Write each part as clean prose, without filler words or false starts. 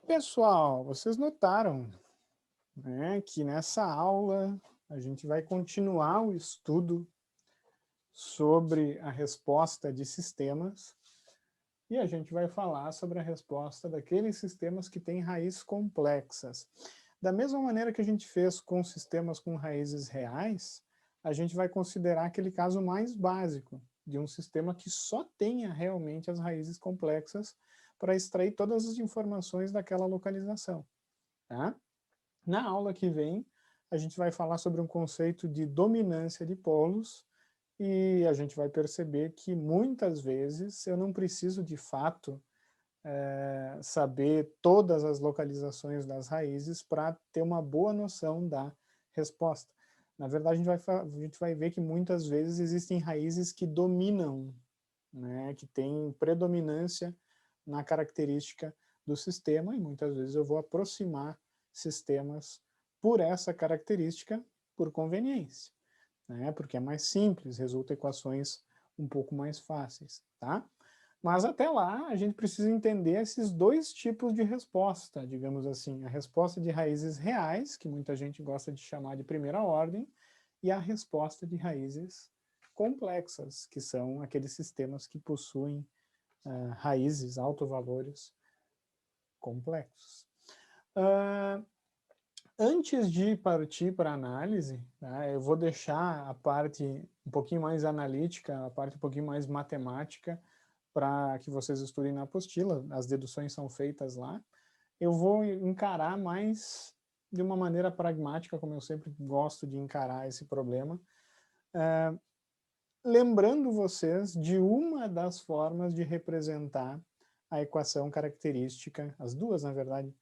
Pessoal, vocês notaram, né, que nessa aula a gente vai continuar o estudo sobre a resposta de sistemas e a gente vai falar sobre a resposta daqueles sistemas que têm raízes complexas. Da mesma maneira que a gente fez com sistemas com raízes reais, a gente vai considerar aquele caso mais básico de um sistema que só tenha realmente as raízes complexas para extrair todas as informações daquela localização. Tá? Na aula que vem, a gente vai falar sobre um conceito de dominância de polos e a gente vai perceber que muitas vezes eu não preciso de fato saber todas as localizações das raízes para ter uma boa noção da resposta. Na verdade, a gente vai ver que muitas vezes existem raízes que dominam, né, que têm predominância na característica do sistema, e muitas vezes eu vou aproximar sistemas por essa característica por conveniência, né, porque é mais simples, resulta equações um pouco mais fáceis, tá? Mas até lá a gente precisa entender esses dois tipos de resposta, digamos assim, a resposta de raízes reais, que muita gente gosta de chamar de primeira ordem, e a resposta de raízes complexas, que são aqueles sistemas que possuem raízes, autovalores complexos. Antes de partir para a análise, tá, eu vou deixar a parte um pouquinho mais analítica, a parte um pouquinho mais matemática, para que vocês estudem na apostila, as deduções são feitas lá. Eu vou encarar mais de uma maneira pragmática, como eu sempre gosto de encarar esse problema, lembrando vocês de uma das formas de representar a equação característica, as duas, na verdade,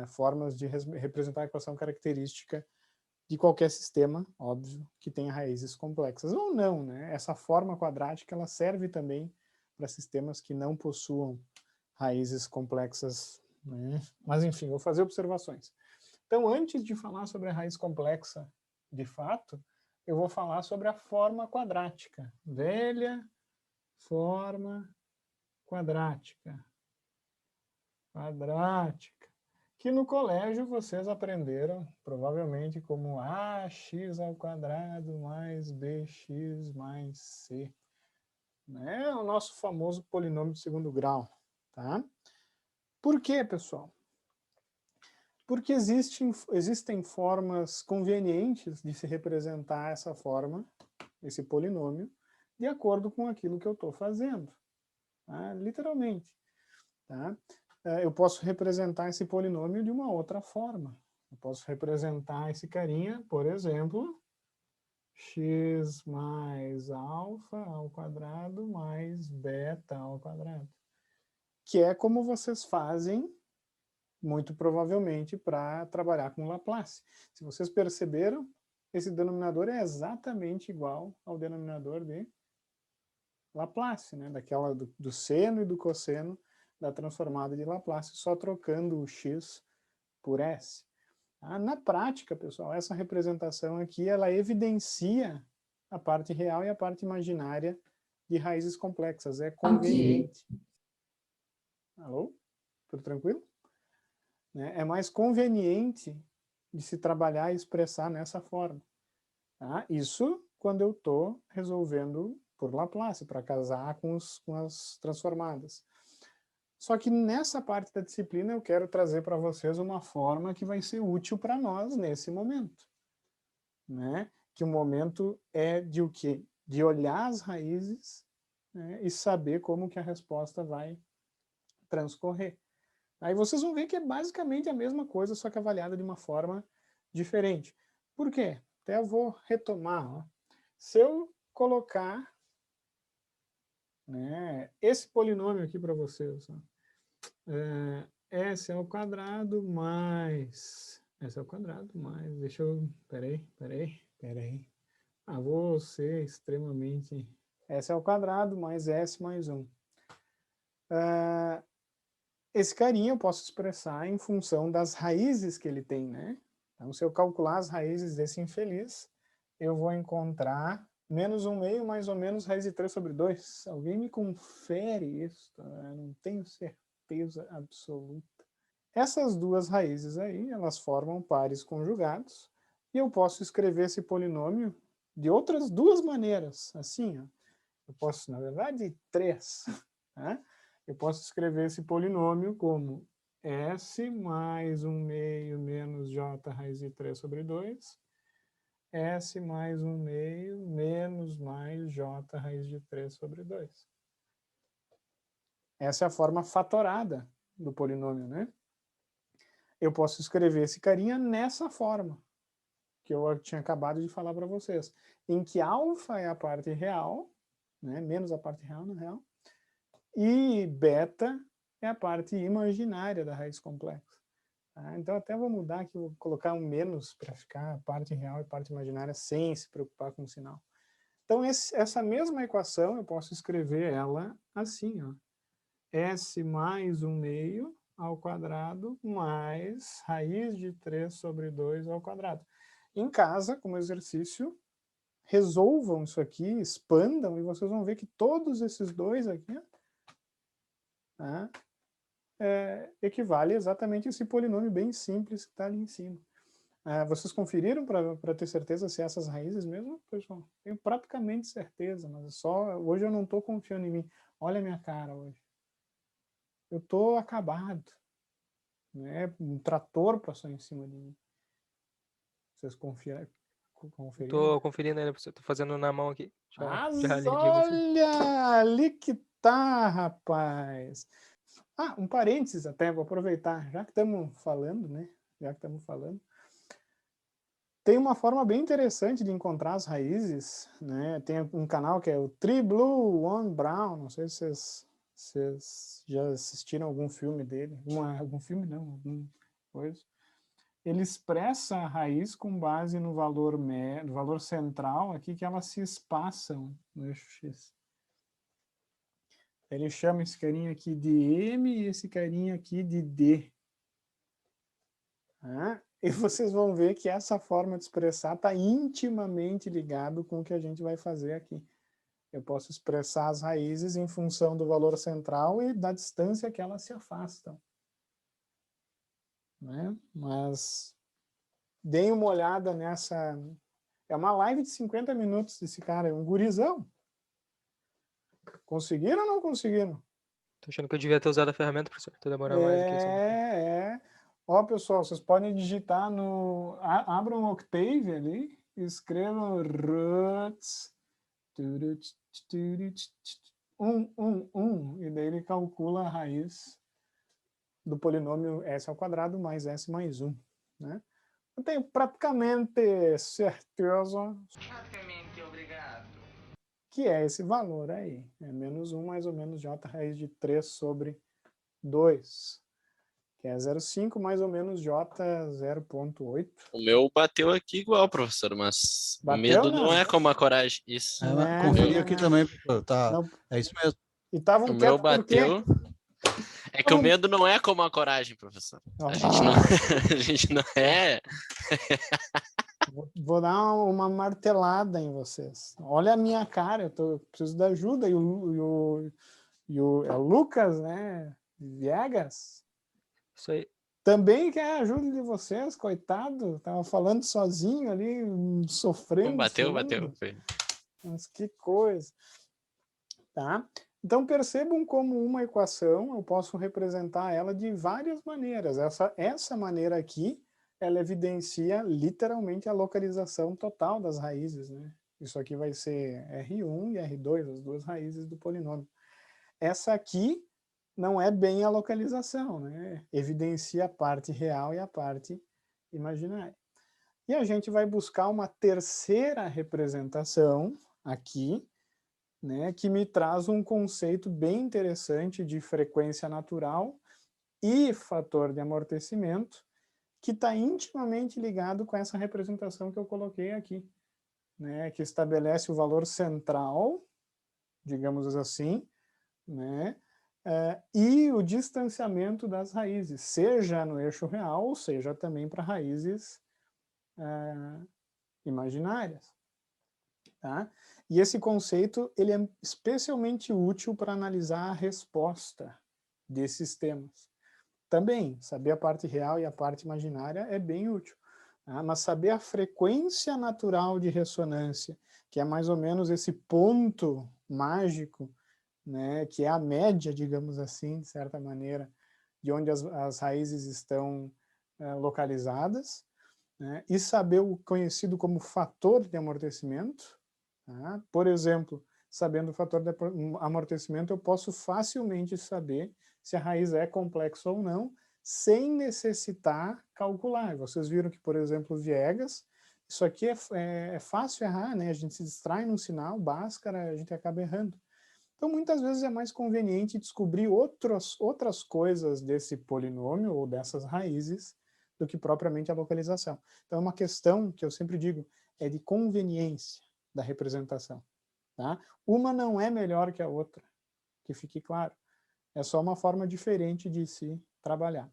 formas de representar a equação característica de qualquer sistema, óbvio, que tenha raízes complexas. Ou não, né? Essa forma quadrática ela serve também para sistemas que não possuam raízes complexas, né? Mas enfim, vou fazer observações. Então, antes de falar sobre a raiz complexa de fato, eu vou falar sobre a forma quadrática. Velha forma quadrática. Quadrática. Que no colégio vocês aprenderam, provavelmente, como ax ao quadrado mais bx mais c. É o nosso famoso polinômio de segundo grau. Tá? Por quê, pessoal? Porque existem formas convenientes de se representar essa forma, esse polinômio, de acordo com aquilo que eu estou fazendo. Tá? Literalmente. Tá? Eu posso representar esse polinômio de uma outra forma. Eu posso representar esse carinha, por exemplo, x mais alfa ao quadrado mais beta ao quadrado. Que é como vocês fazem, muito provavelmente, para trabalhar com Laplace. Se vocês perceberam, esse denominador é exatamente igual ao denominador de Laplace, né? Daquela do seno e do cosseno da transformada de Laplace, só trocando o x por s. Na prática, pessoal, essa representação aqui, ela evidencia a parte real e a parte imaginária de raízes complexas. É Ok. conveniente. Alô? Tudo tranquilo? É mais conveniente de se trabalhar e expressar nessa forma. Tá? Isso quando eu estou resolvendo por Laplace, para casar com as transformadas. Só que nessa parte da disciplina eu quero trazer para vocês uma forma que vai ser útil para nós nesse momento. Né? Que o momento é de o quê? De olhar as raízes, né, e saber como que a resposta vai transcorrer. Aí vocês vão ver que é basicamente a mesma coisa, só que avaliada de uma forma diferente. Por quê? Até eu vou retomar. Ó. Se eu colocar, né, esse polinômio aqui para vocês, ó, s ao quadrado mais... S ao quadrado mais... Deixa eu... Peraí. Vou ser extremamente... S ao quadrado mais S mais 1. Esse carinha eu posso expressar em função das raízes que ele tem, né? Então, se eu calcular as raízes desse infeliz, eu vou encontrar menos 1/2 mais ou menos raiz de 3 sobre 2. Alguém me confere isso? Eu não tenho certeza absoluta. Essas duas raízes aí, elas formam pares conjugados, e eu posso escrever esse polinômio de outras duas maneiras, assim, ó. Eu posso, na verdade, três, né? Eu posso escrever esse polinômio como S mais 1/2 menos J raiz de 3 sobre 2, S mais 1/2 menos mais J raiz de 3 sobre 2. Essa é a forma fatorada do polinômio, né? Eu posso escrever esse carinha nessa forma, que eu tinha acabado de falar para vocês, em que alfa é a parte real, né, menos a parte real, na real, e beta é a parte imaginária da raiz complexa. Tá? Então até vou mudar aqui, vou colocar um menos para ficar a parte real e parte imaginária sem se preocupar com o sinal. Então essa mesma equação eu posso escrever ela assim, ó. S mais 1/2 ao quadrado mais raiz de 3 sobre 2 ao quadrado. Em casa, como exercício, resolvam isso aqui, expandam, e vocês vão ver que todos esses dois aqui, tá, equivale exatamente a esse polinômio bem simples que está ali em cima. Vocês conferiram para ter certeza se essas raízes mesmo, pessoal? Tenho praticamente certeza, mas só hoje eu não estou confiando em mim. Olha a minha cara hoje. Eu estou acabado. Né? Um trator passou em cima de mim. Vocês conferiram? Tô conferindo ainda, tô fazendo na mão aqui. Já lhe digo assim. Olha, ali que tá, rapaz. Um parênteses até, vou aproveitar, já que estamos falando, né? Tem uma forma bem interessante de encontrar as raízes, né? Tem um canal que é o Tree Blue One Brown, não sei se vocês já assistiram algum filme dele. Algum filme não, alguma coisa. Ele expressa a raiz com base no valor central aqui, que elas se espaçam no eixo X. Ele chama esse carinha aqui de M e esse carinha aqui de D. E vocês vão ver que essa forma de expressar está intimamente ligado com o que a gente vai fazer aqui. Eu posso expressar as raízes em função do valor central e da distância que elas se afastam. Né? Mas deem uma olhada nessa... É uma live de 50 minutos desse cara, é um gurizão. Conseguiram ou não conseguiram? Tô achando que eu devia ter usado a ferramenta, professor. Tô demorando mais aqui. Ó, pessoal, vocês podem digitar no... Abram o Octave ali e escrevam roots 1, e daí ele calcula a raiz do polinômio s ao quadrado mais s mais 1. Né? Eu tenho praticamente certeza... Praticamente obrigado. Que é esse valor aí. É menos 1 mais ou menos j raiz de 3 sobre 2. Que é 0,5 mais ou menos j 0,8. O meu bateu aqui igual, professor, mas Bateu, o medo não? não é como a coragem. Isso. Conferi aqui também, professor. Tá, não. é isso mesmo. E estavam O meu quietos por quê? bateu. É que o medo não é como a coragem, professor. A gente não é. Vou dar uma martelada em vocês. Olha a minha cara, eu preciso de ajuda. É o Lucas, né? Viegas. Isso aí. Também quer a ajuda de vocês, coitado. Tava falando sozinho ali, sofrendo. Bateu. Mas que coisa. Tá? Então percebam como uma equação eu posso representar ela de várias maneiras. Essa maneira aqui, ela evidencia literalmente a localização total das raízes. Né? Isso aqui vai ser R1 e R2, as duas raízes do polinômio. Essa aqui não é bem a localização, né? Evidencia a parte real e a parte imaginária. E a gente vai buscar uma terceira representação aqui, né, que me traz um conceito bem interessante de frequência natural e fator de amortecimento, que está intimamente ligado com essa representação que eu coloquei aqui, né, que estabelece o valor central, digamos assim, né, e o distanciamento das raízes, seja no eixo real, seja também para raízes imaginárias. Tá? E esse conceito ele é especialmente útil para analisar a resposta desses temas. Também, saber a parte real e a parte imaginária é bem útil. Tá? Mas saber a frequência natural de ressonância, que é mais ou menos esse ponto mágico, né, que é a média, digamos assim, de certa maneira, de onde as raízes estão localizadas, né, e saber o conhecido como fator de amortecimento. Tá? Por exemplo, sabendo o fator de amortecimento, eu posso facilmente saber se a raiz é complexa ou não, sem necessitar calcular. Vocês viram que, por exemplo, Viegas, isso aqui é fácil errar, né? A gente se distrai num sinal, Bhaskara, a gente acaba errando. Então, muitas vezes é mais conveniente descobrir outras coisas desse polinômio ou dessas raízes do que propriamente a localização. Então, é uma questão que eu sempre digo, é de conveniência da representação. Tá? Uma não é melhor que a outra, que fique claro. É só uma forma diferente de se trabalhar.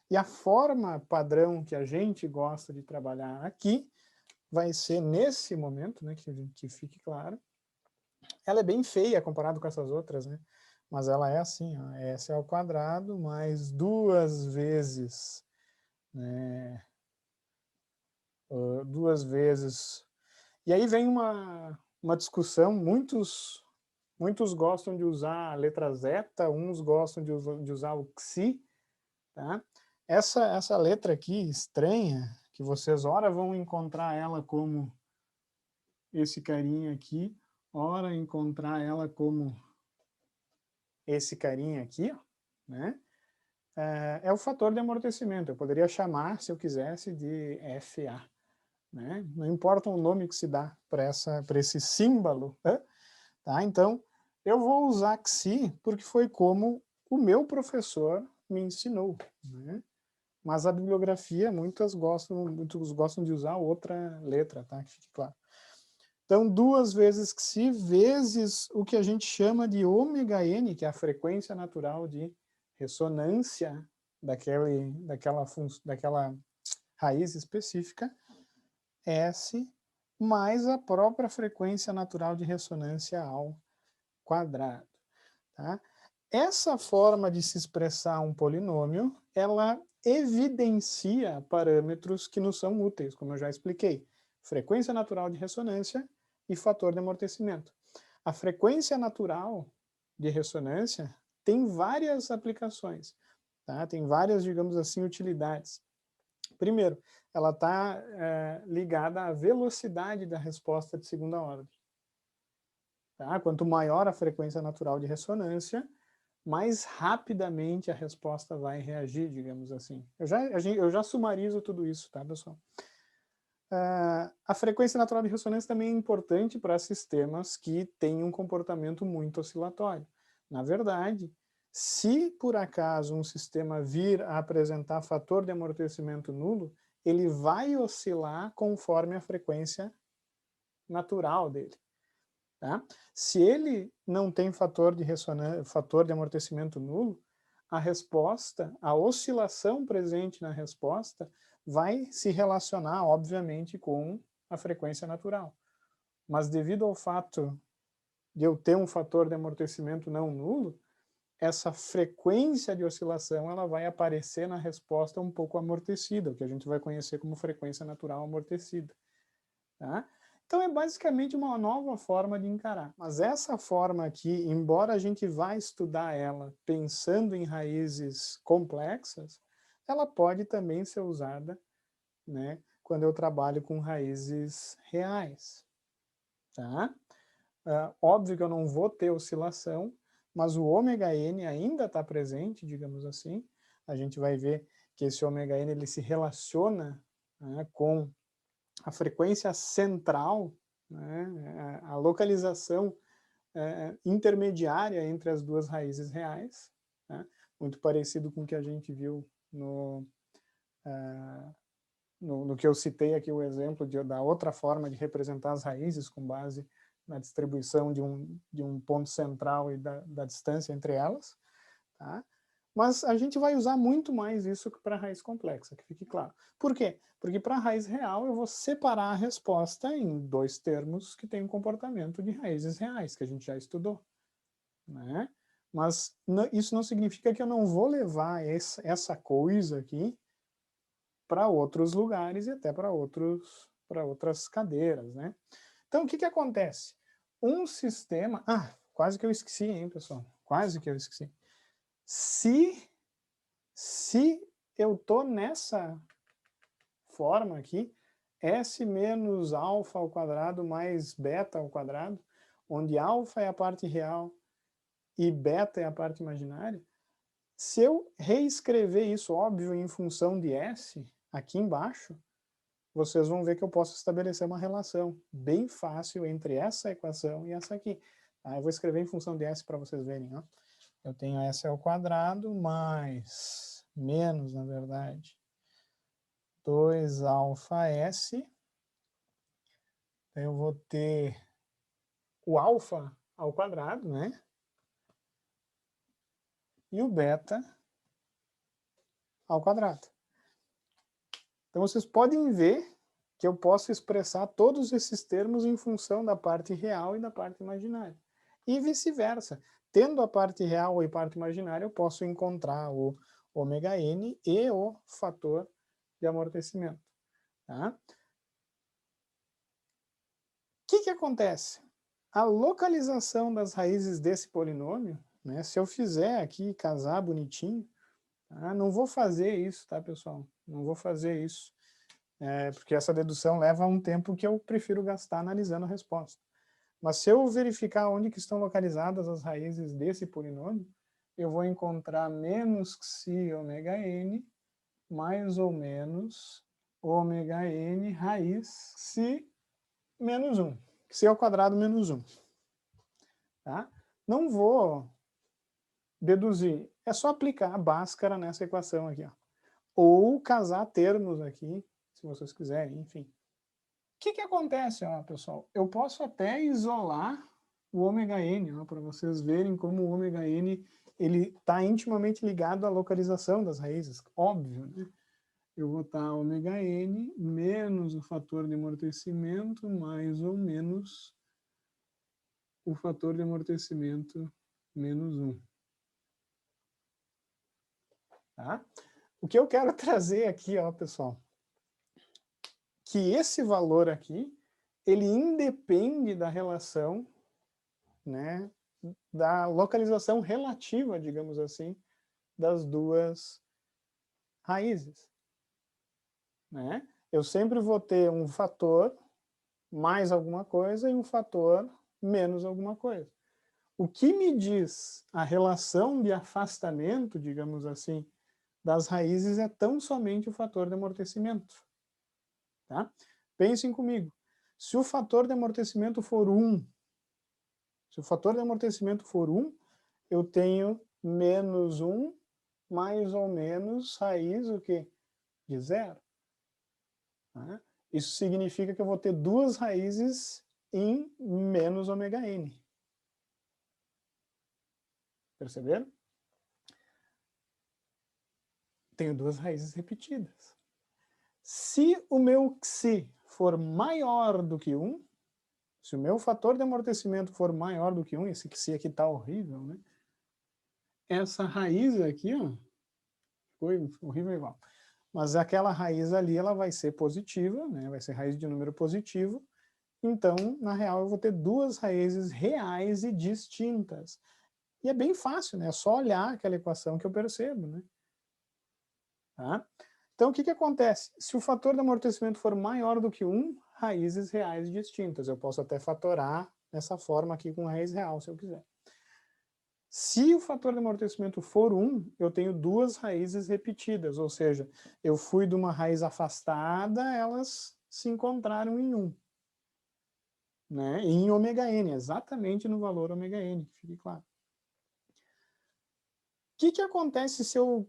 E a forma padrão que a gente gosta de trabalhar aqui vai ser nesse momento, né, que fique claro. Ela é bem feia comparado com essas outras, né? Mas ela é assim, ó, S ao quadrado mais 2 vezes, né? 2 vezes. E aí vem uma discussão, muitos gostam de usar a letra zeta, uns gostam de usar o xi, tá? Essa letra aqui, estranha, que vocês ora vão encontrar ela como esse carinha aqui, ora encontrar ela como esse carinha aqui, ó, né? É o fator de amortecimento. Eu poderia chamar, se eu quisesse, de FA. Né? Não importa o nome que se dá para esse símbolo. Né? Tá? Então, eu vou usar Xi porque foi como o meu professor me ensinou. Né? Mas a bibliografia, muitos gostam de usar outra letra, tá? Que fique claro. Então, 2 vezes Xi vezes o que a gente chama de ômega n, que é a frequência natural de ressonância daquela raiz específica, S, mais a própria frequência natural de ressonância ao quadrado. Tá? Essa forma de se expressar um polinômio, ela evidencia parâmetros que nos são úteis, como eu já expliquei. Frequência natural de ressonância e fator de amortecimento. A frequência natural de ressonância tem várias aplicações, tá? Tem várias, digamos assim, utilidades. Primeiro, ela está ligada à velocidade da resposta de segunda ordem. Tá? Quanto maior a frequência natural de ressonância, mais rapidamente a resposta vai reagir, digamos assim. Eu já sumarizo tudo isso, tá, pessoal? A frequência natural de ressonância também é importante para sistemas que têm um comportamento muito oscilatório. Na verdade, se por acaso um sistema vir a apresentar fator de amortecimento nulo, ele vai oscilar conforme a frequência natural dele. Tá? Se ele não tem fator de amortecimento nulo, a resposta, a oscilação presente na resposta vai se relacionar, obviamente, com a frequência natural. Mas devido ao fato de eu ter um fator de amortecimento não nulo, essa frequência de oscilação ela vai aparecer na resposta um pouco amortecida, o que a gente vai conhecer como frequência natural amortecida. Tá? Então é basicamente uma nova forma de encarar. Mas essa forma aqui, embora a gente vá estudar ela pensando em raízes complexas, ela pode também ser usada, né, quando eu trabalho com raízes reais. Tá? Óbvio que eu não vou ter oscilação, mas o ômega n ainda está presente, digamos assim. A gente vai ver que esse ômega n ele se relaciona, né, com a frequência central, né, a localização intermediária entre as duas raízes reais, né, muito parecido com o que a gente viu no que eu citei aqui, o exemplo da outra forma de representar as raízes com base na distribuição de um ponto central e da distância entre elas. Tá? Mas a gente vai usar muito mais isso que para a raiz complexa, que fique claro. Por quê? Porque para a raiz real eu vou separar a resposta em 2 termos que têm um comportamento de raízes reais, que a gente já estudou. Né? Mas isso não significa que eu não vou levar essa coisa aqui para outros lugares e até para outras cadeiras, né? Então, o que acontece? Um sistema... Ah, quase que eu esqueci, hein, pessoal? Quase que eu esqueci. Se eu estou nessa forma aqui, S menos alfa ao quadrado mais beta ao quadrado, onde alfa é a parte real e beta é a parte imaginária, se eu reescrever isso, óbvio, em função de S, aqui embaixo, vocês vão ver que eu posso estabelecer uma relação bem fácil entre essa equação e essa aqui. Tá? Eu vou escrever em função de S para vocês verem. Ó. Eu tenho S ao quadrado mais, menos, na verdade, 2alfa S. Eu vou ter o alfa ao quadrado, né? E o beta ao quadrado. Então, vocês podem ver que eu posso expressar todos esses termos em função da parte real e da parte imaginária. E vice-versa. Tendo a parte real e a parte imaginária, eu posso encontrar o ômega-n e o fator de amortecimento. Tá? O que acontece? A localização das raízes desse polinômio, né, se eu fizer aqui, casar bonitinho, tá? Não vou fazer isso, tá, pessoal? Não vou fazer isso, porque essa dedução leva um tempo que eu prefiro gastar analisando a resposta. Mas se eu verificar onde que estão localizadas as raízes desse polinômio, eu vou encontrar menos xi ômega n mais ou menos ômega n raiz xi menos 1. Xi ao quadrado menos 1. Tá? Não vou deduzir. É só aplicar a Bhaskara nessa equação aqui. Ó. Ou casar termos aqui, se vocês quiserem, enfim. O que acontece, ó, pessoal? Eu posso até isolar o ômega-n, para vocês verem como o ômega-n está intimamente ligado à localização das raízes. Óbvio, né? Eu vou botar ômega-n menos o fator de amortecimento mais ou menos o fator de amortecimento menos 1. Tá? O que eu quero trazer aqui, ó, pessoal, que esse valor aqui, ele independe da relação, né, da localização relativa, digamos assim, das duas raízes. Né? Eu sempre vou ter um fator mais alguma coisa e um fator menos alguma coisa. O que me diz a relação de afastamento, digamos assim, das raízes é tão somente o fator de amortecimento. Tá? Pensem comigo. Se o fator de amortecimento for 1, eu tenho menos 1 mais ou menos raiz o quê? De 0. Tá? Isso significa que eu vou ter duas raízes em menos ômega-n. Perceberam? Tenho duas raízes repetidas. Se o meu xi for maior do que 1, se o meu fator de amortecimento for maior do que 1, esse xi aqui está horrível, né? Essa raiz aqui, ó, foi horrível igual. Mas aquela raiz ali, ela vai ser positiva, né? Vai ser raiz de número positivo. Então, na real, eu vou ter duas raízes reais e distintas. E é bem fácil, né? É só olhar aquela equação que eu percebo, né? Tá? Então, o que acontece? Se o fator de amortecimento for maior do que 1, raízes reais distintas. Eu posso até fatorar dessa forma aqui com raiz real, se eu quiser. Se o fator de amortecimento for 1, eu tenho duas raízes repetidas, ou seja, eu fui de uma raiz afastada, elas se encontraram em 1. Né? Em ômega-n, exatamente no valor ômega-n, que fique claro. O que acontece se eu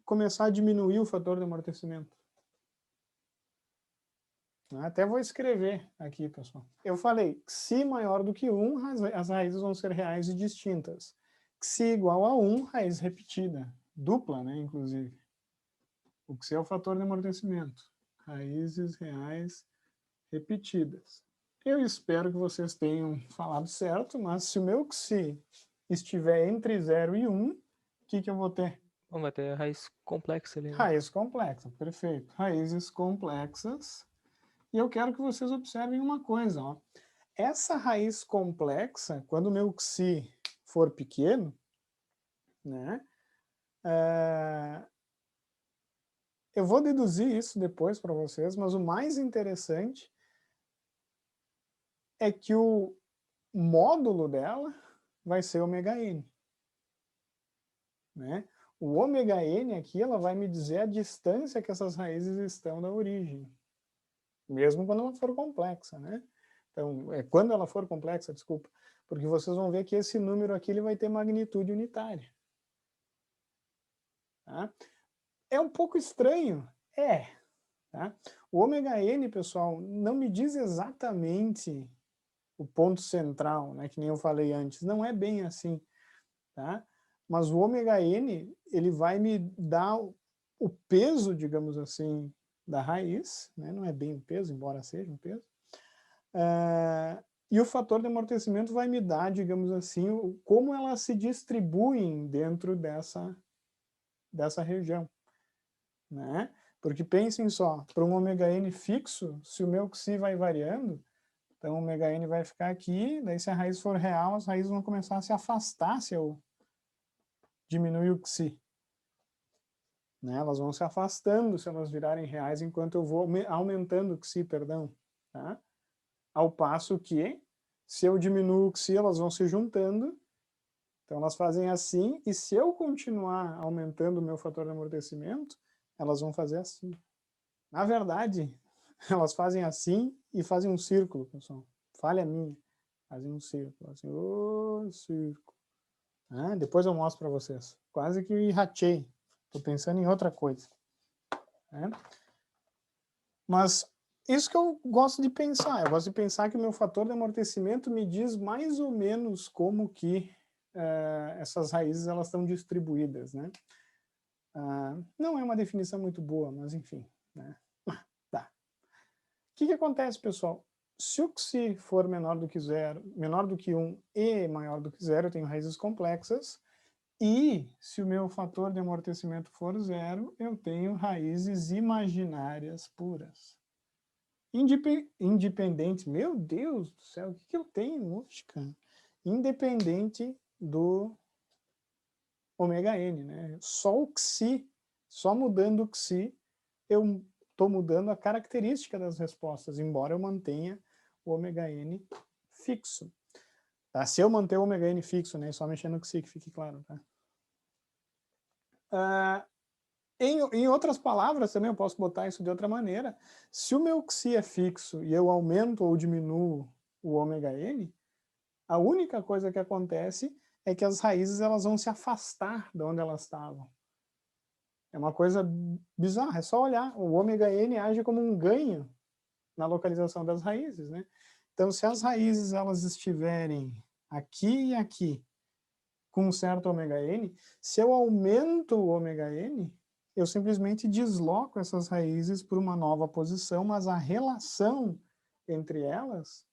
começar a diminuir o fator de amortecimento? Até vou escrever aqui, pessoal. Eu falei, xi maior do que 1, as raízes vão ser reais e distintas. Xi igual a 1, raiz repetida. Dupla, né, inclusive. O xi é o fator de amortecimento. Raízes reais repetidas. Eu espero que vocês tenham falado certo, mas se o meu xi estiver entre 0 e 1, o que eu vou ter? Bom, vai ter a raiz complexa ali, né? Raiz complexa, perfeito. Raízes complexas. E eu quero que vocês observem uma coisa, ó. Essa raiz complexa, quando o meu xi for pequeno, né, eu vou deduzir isso depois para vocês, mas o mais interessante é que o módulo dela vai ser ômega n. Né? O ômega n aqui, ela vai me dizer a distância que essas raízes estão da origem, mesmo quando ela for complexa, né? Então, quando ela for complexa, desculpa, porque vocês vão ver que esse número aqui ele vai ter magnitude unitária. Tá? É um pouco estranho? É. Tá? O ômega n, pessoal, não me diz exatamente o ponto central, né, que nem eu falei antes. Não é bem assim. Tá? Mas o ômega n, ele vai me dar o peso, digamos assim, da raiz, né? Não é bem um peso, embora seja um peso, e o fator de amortecimento vai me dar, digamos assim, como elas se distribuem dentro dessa região. Né? Porque pensem só, para um ômega n fixo, se o meu xi vai variando, então o ômega n vai ficar aqui, daí se a raiz for real, as raízes vão começar a se afastar se eu diminuir o xi. Né? Elas vão se afastando se elas virarem reais, enquanto eu vou aumentando o xi, perdão. Tá? Ao passo que, se eu diminuo o xi, elas vão se juntando, então elas fazem assim, e se eu continuar aumentando o meu fator de amortecimento, elas vão fazer assim. Na verdade, elas fazem assim e fazem um círculo, pessoal. Falha minha. Fazem um círculo, assim, o círculo. Depois eu mostro para vocês. Quase que ratei. Estou pensando em outra coisa. Mas isso que eu gosto de pensar. Eu gosto de pensar que o meu fator de amortecimento me diz mais ou menos como que essas raízes elas estão distribuídas, né? Não é uma definição muito boa, mas enfim. Né? Tá. O que acontece, pessoal? Se o xi for menor do que 0, menor do que 1 e maior do que 0, eu tenho raízes complexas. E se o meu fator de amortecimento for 0, eu tenho raízes imaginárias puras. Independente, meu Deus do céu, o que eu tenho hoje, cara? Independente do ômega n, né? Só o xi, só mudando o xi, eu estou mudando a característica das respostas, embora eu mantenha o ômega n fixo. Tá? Se eu manter o ômega n fixo, né? Só mexendo no xi, que fique claro, tá? Em outras palavras, também eu posso botar isso de outra maneira. Se o meu xi é fixo e eu aumento ou diminuo o ômega n, a única coisa que acontece é que as raízes elas vão se afastar de onde elas estavam. É uma coisa bizarra, é só olhar. O ômega n age como um ganho na localização das raízes, né? Então, se as raízes elas estiverem aqui e aqui, com um certo ômega n, se eu aumento o ômega n, eu simplesmente desloco essas raízes para uma nova posição, mas a relação entre elas,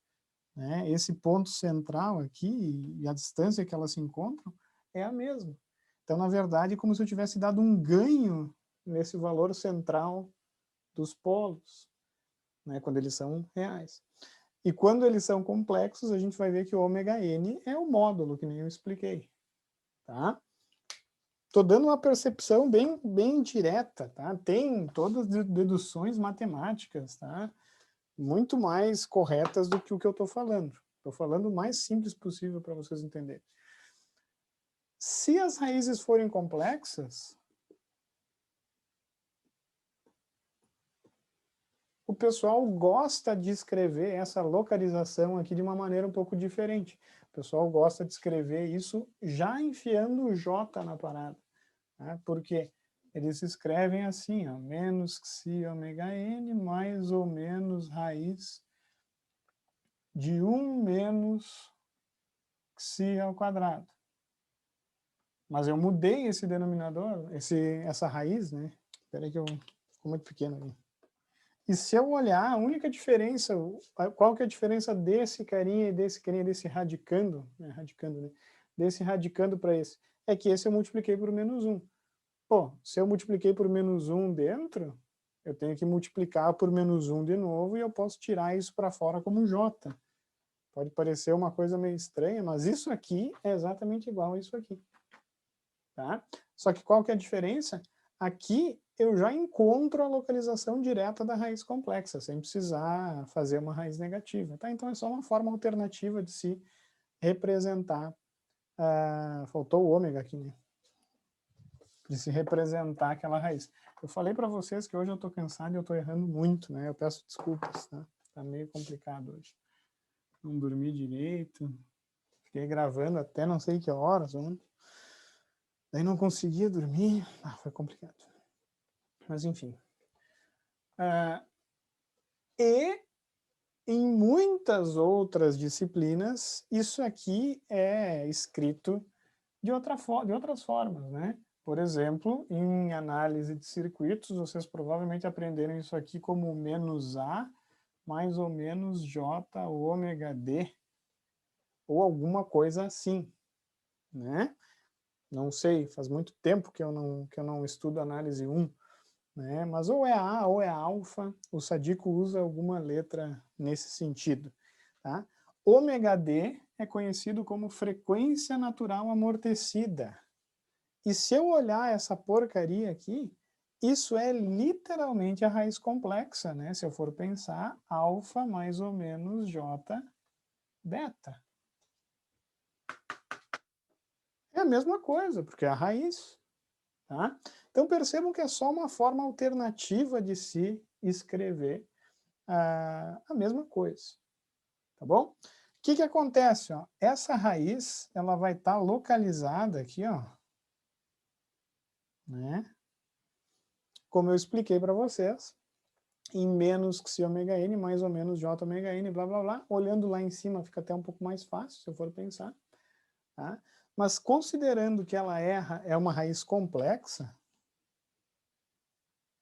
né, esse ponto central aqui e a distância que elas se encontram é a mesma. Então, na verdade, é como se eu tivesse dado um ganho nesse valor central dos polos, né, quando eles são reais. E quando eles são complexos, a gente vai ver que o ômega n é o módulo, que nem eu expliquei. Tá? Estou dando uma percepção bem direta, tá? Tem todas as deduções matemáticas, tá? Muito mais corretas do que o que eu estou falando. Estou falando o mais simples possível para vocês entenderem. Se as raízes forem complexas, o pessoal gosta de escrever essa localização aqui de uma maneira um pouco diferente. O pessoal gosta de escrever isso já enfiando o J na parada. Né? Porque eles escrevem assim, ó, menos xi ômega n mais ou menos raiz de 1 menos xi ao quadrado. Mas eu mudei esse denominador, essa raiz, né? Espera aí que ficou muito pequeno ali. E se eu olhar, a única diferença, qual que é a diferença desse carinha e desse carinha, desse radicando, né? desse radicando para esse? É que esse eu multipliquei por menos 1. Pô, se eu multipliquei por menos 1 dentro, eu tenho que multiplicar por menos 1 de novo e eu posso tirar isso para fora como j. Pode parecer uma coisa meio estranha, mas isso aqui é exatamente igual a isso aqui. Tá? Só que qual que é a diferença? Aqui eu já encontro a localização direta da raiz complexa, sem precisar fazer uma raiz negativa. Tá? Então é só uma forma alternativa de se representar. Faltou o ômega aqui, né? De se representar aquela raiz. Eu falei para vocês que hoje eu estou cansado e eu estou errando muito, né? Eu peço desculpas, tá? Tá meio complicado hoje. Não dormi direito, fiquei gravando até não sei que horas ontem. Daí não conseguia dormir, foi complicado. Mas enfim. E em muitas outras disciplinas, isso aqui é escrito de outras formas, né? Por exemplo, em análise de circuitos, vocês provavelmente aprenderam isso aqui como menos A mais ou menos J ômega D, ou alguma coisa assim, né? Não sei, faz muito tempo que eu não estudo análise 1, né? Mas ou é A ou é alfa, o Sadico usa alguma letra nesse sentido, tá? Ômega D é conhecido como frequência natural amortecida. E se eu olhar essa porcaria aqui, isso é literalmente a raiz complexa, né? Se eu for pensar, alfa mais ou menos J beta. É a mesma coisa, porque é a raiz. Tá? Então percebam que é só uma forma alternativa de se escrever a mesma coisa. Tá bom? O que acontece? Ó? Essa raiz ela vai estar localizada aqui, ó, né? Como eu expliquei para vocês, em menos xi ômega n, mais ou menos j ômega n, blá, blá, blá. Olhando lá em cima fica até um pouco mais fácil, se eu for pensar. Tá? Mas considerando que ela é uma raiz complexa,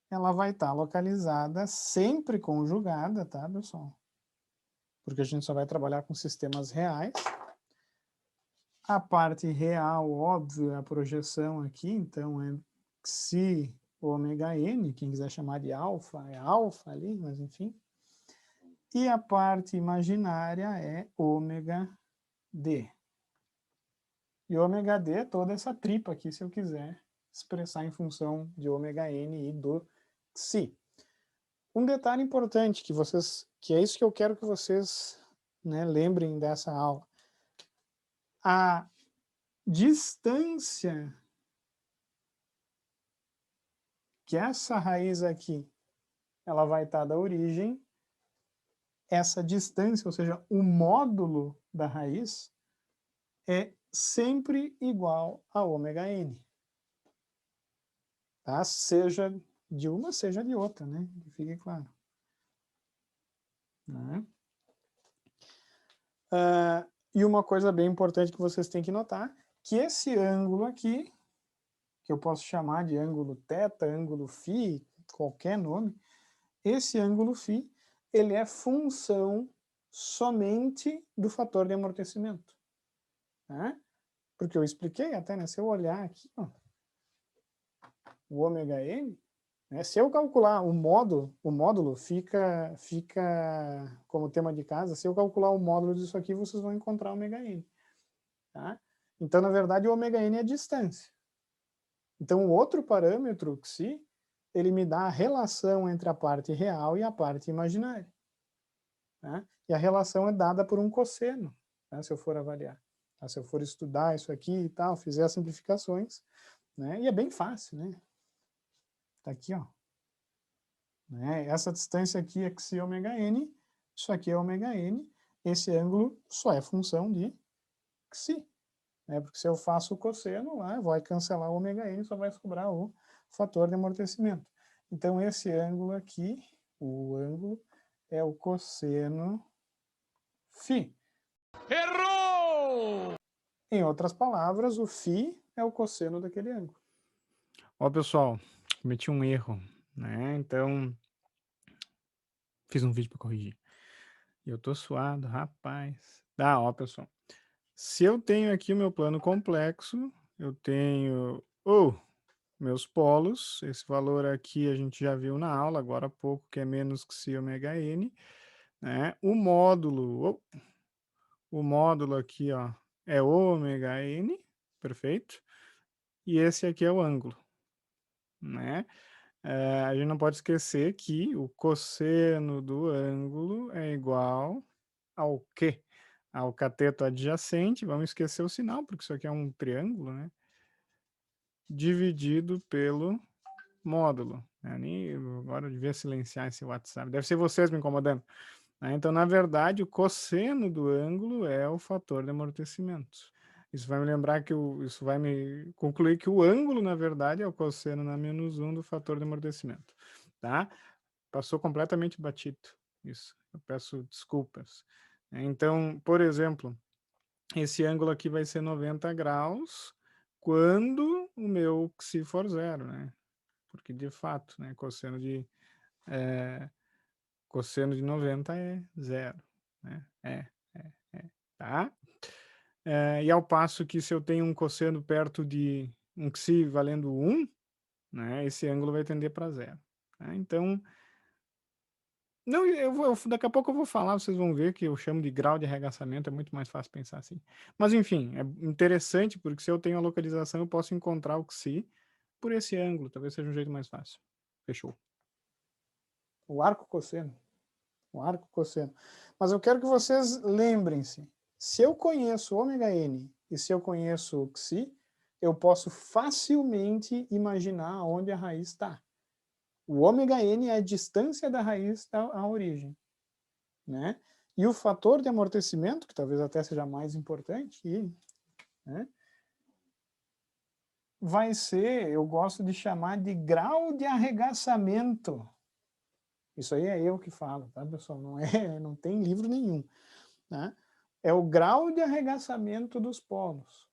ela vai estar localizada, sempre conjugada, tá, pessoal? Porque a gente só vai trabalhar com sistemas reais. A parte real, óbvio, é a projeção aqui, então é xi ômega n, quem quiser chamar de alfa, é alfa ali, mas enfim. E a parte imaginária é ômega d. E ômega d é toda essa tripa aqui, se eu quiser expressar em função de ômega n e do xi. Um detalhe importante que é isso que eu quero que vocês, né, lembrem dessa aula. A distância que essa raiz aqui ela vai estar da origem, essa distância, ou seja, o módulo da raiz é sempre igual a ômega n. Tá? Seja de uma, seja de outra, né? Que fique claro. Né? E uma coisa bem importante que vocês têm que notar, que esse ângulo aqui, que eu posso chamar de ângulo θ, ângulo φ, qualquer nome, esse ângulo φ, ele é função somente do fator de amortecimento. Né? Porque eu expliquei até, né? Se eu olhar aqui, ó, o ômega n, né? Se eu calcular o módulo fica como tema de casa, se eu calcular o módulo disso aqui, vocês vão encontrar ômega n. Tá? Então, na verdade, o ômega n é a distância. Então, o outro parâmetro, xi, ele me dá a relação entre a parte real e a parte imaginária. Tá? E a relação é dada por um cosseno, tá? Se eu for avaliar. Tá? Se eu for estudar isso aqui e tal, fizer as simplificações, né? E é bem fácil, né? Tá aqui, ó. Né? Essa distância aqui é xi ômega n, isso aqui é ômega n, esse ângulo só é função de xi. Né? Porque se eu faço o cosseno lá, vai cancelar o ômega n, só vai sobrar o fator de amortecimento. Então, esse ângulo aqui, o ângulo, é o cosseno φ. Errou! Em outras palavras, o φ é o cosseno daquele ângulo. Ó, pessoal, cometi um erro, né? Então, fiz um vídeo para corrigir. Eu tô suado, rapaz. Ó, pessoal. Se eu tenho aqui o meu plano complexo, eu tenho meus polos, esse valor aqui a gente já viu na aula, agora há pouco, que é menos que π ômega n, né? O módulo aqui, ó, é ômega n, perfeito? E esse aqui é o ângulo, né? A gente não pode esquecer que o cosseno do ângulo é igual ao quê? Ao cateto adjacente, vamos esquecer o sinal, porque isso aqui é um triângulo, né? Dividido pelo módulo. Agora eu devia silenciar esse WhatsApp. Deve ser vocês me incomodando. Então, na verdade, o cosseno do ângulo é o fator de amortecimento. Isso vai me lembrar que isso vai me concluir que o ângulo, na verdade, é o cosseno na menos 1 do fator de amortecimento. Tá? Passou completamente batido isso. Eu peço desculpas. Então, por exemplo, esse ângulo aqui vai ser 90 graus quando o meu xi for zero, né? Porque, de fato, né, cosseno de 90 é zero, né? Tá? E ao passo que se eu tenho um cosseno perto de um xi valendo 1, né, esse ângulo vai tender para zero. Tá? Então, não, daqui a pouco eu vou falar, vocês vão ver que eu chamo de grau de arregaçamento, é muito mais fácil pensar assim. Mas enfim, é interessante porque se eu tenho a localização, eu posso encontrar o xi por esse ângulo, talvez seja um jeito mais fácil. Fechou. O arco cosseno. O arco cosseno. Mas eu quero que vocês lembrem-se, se eu conheço ômega n e se eu conheço o xi, eu posso facilmente imaginar onde a raiz está. O ômega n é a distância da raiz à origem, né? E o fator de amortecimento, que talvez até seja mais importante, né, vai ser, eu gosto de chamar de grau de arregaçamento. Isso aí é eu que falo, tá, pessoal? Não tem livro nenhum, né? É o grau de arregaçamento dos polos.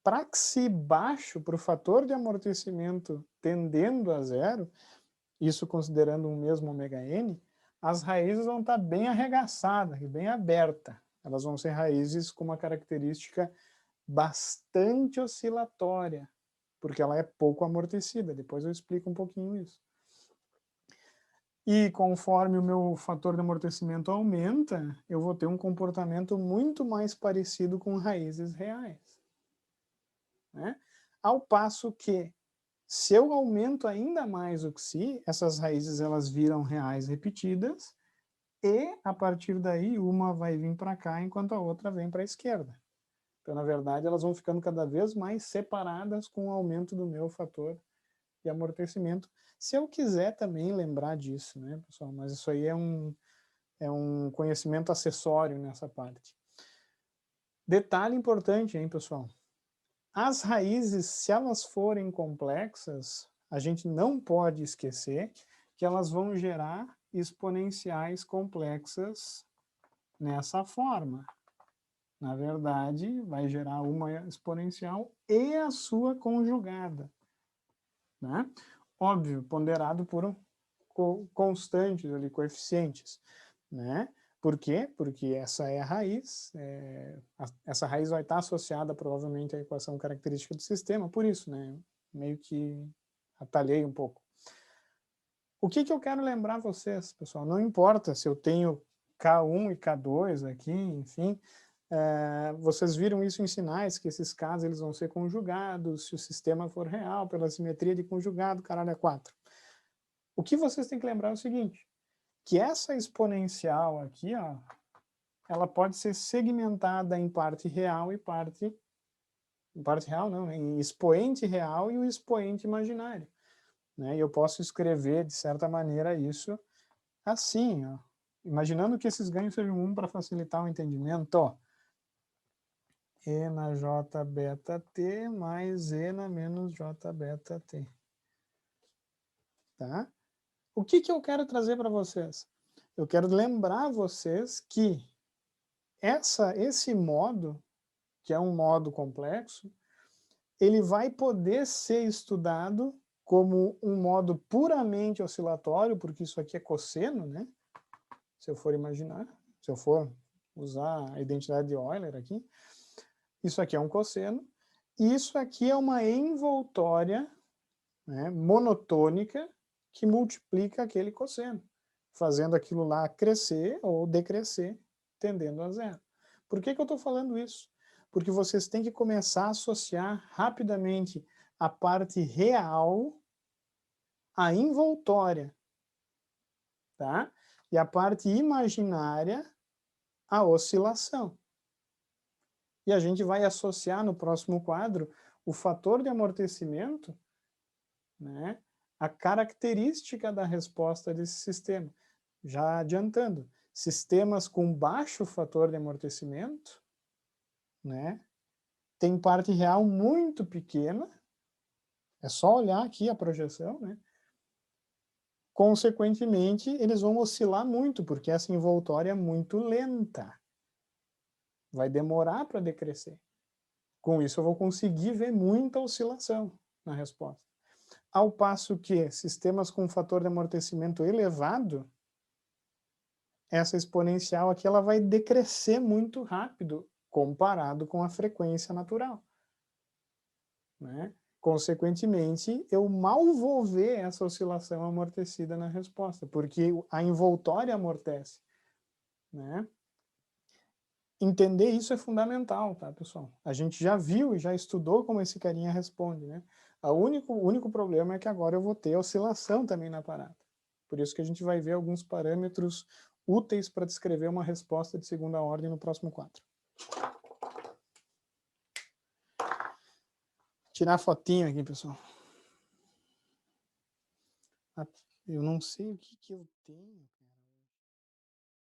Para xi baixo, para o fator de amortecimento tendendo a zero, isso considerando um mesmo ômega n, as raízes vão estar bem arregaçadas e bem abertas. Elas vão ser raízes com uma característica bastante oscilatória, porque ela é pouco amortecida. Depois eu explico um pouquinho isso. E conforme o meu fator de amortecimento aumenta, eu vou ter um comportamento muito mais parecido com raízes reais, né? Ao passo que, se eu aumento ainda mais o xi, essas raízes elas viram reais repetidas, e a partir daí uma vai vir para cá enquanto a outra vem para a esquerda. Então, na verdade, elas vão ficando cada vez mais separadas com o aumento do meu fator de amortecimento. Se eu quiser também lembrar disso, né, pessoal? Mas isso aí é um conhecimento acessório nessa parte. Detalhe importante, hein, pessoal? As raízes, se elas forem complexas, a gente não pode esquecer que elas vão gerar exponenciais complexas nessa forma. Na verdade, vai gerar uma exponencial e a sua conjugada, né? Óbvio, ponderado por constantes ali, coeficientes, né? Por quê? Porque essa é a raiz, essa raiz vai estar associada provavelmente à equação característica do sistema, por isso, né? Meio que atalhei um pouco. O que eu quero lembrar vocês, pessoal? Não importa se eu tenho K1 e K2 aqui, enfim, vocês viram isso em sinais, que esses casos eles vão ser conjugados, se o sistema for real, pela simetria de conjugado, caralho, é 4. O que vocês têm que lembrar é o seguinte, que essa exponencial aqui, ó, ela pode ser segmentada em parte real e parte real não, em expoente real e o expoente imaginário, né? E eu posso escrever, de certa maneira, isso assim, ó, imaginando que esses ganhos sejam 1 para facilitar o entendimento, ó, E na J beta T mais E na menos J beta T. Tá? O que eu quero trazer para vocês? Eu quero lembrar vocês que esse modo, que é um modo complexo, ele vai poder ser estudado como um modo puramente oscilatório, porque isso aqui é cosseno, né? Se eu for imaginar, se eu for usar a identidade de Euler aqui. Isso aqui é um cosseno. E isso aqui é uma envoltória, né, monotônica que multiplica aquele cosseno, fazendo aquilo lá crescer ou decrescer, tendendo a zero. Por que eu estou falando isso? Porque vocês têm que começar a associar rapidamente a parte real à envoltória, tá? E a parte imaginária à oscilação. E a gente vai associar no próximo quadro o fator de amortecimento, né, a característica da resposta desse sistema. Já adiantando, sistemas com baixo fator de amortecimento, né, tem parte real muito pequena, é só olhar aqui a projeção, né? Consequentemente, eles vão oscilar muito, porque essa envoltória é muito lenta. Vai demorar para decrescer. Com isso, eu vou conseguir ver muita oscilação na resposta. Ao passo que sistemas com fator de amortecimento elevado, essa exponencial aqui ela vai decrescer muito rápido comparado com a frequência natural, né? Consequentemente, eu mal vou ver essa oscilação amortecida na resposta, porque a envoltória amortece, né? Entender isso é fundamental, tá, pessoal? A gente já viu e já estudou como esse carinha responde, né? O único problema é que agora eu vou ter oscilação também na parada. Por isso que a gente vai ver alguns parâmetros úteis para descrever uma resposta de segunda ordem no próximo quadro. Tirar fotinho aqui, pessoal. Eu não sei o que eu tenho.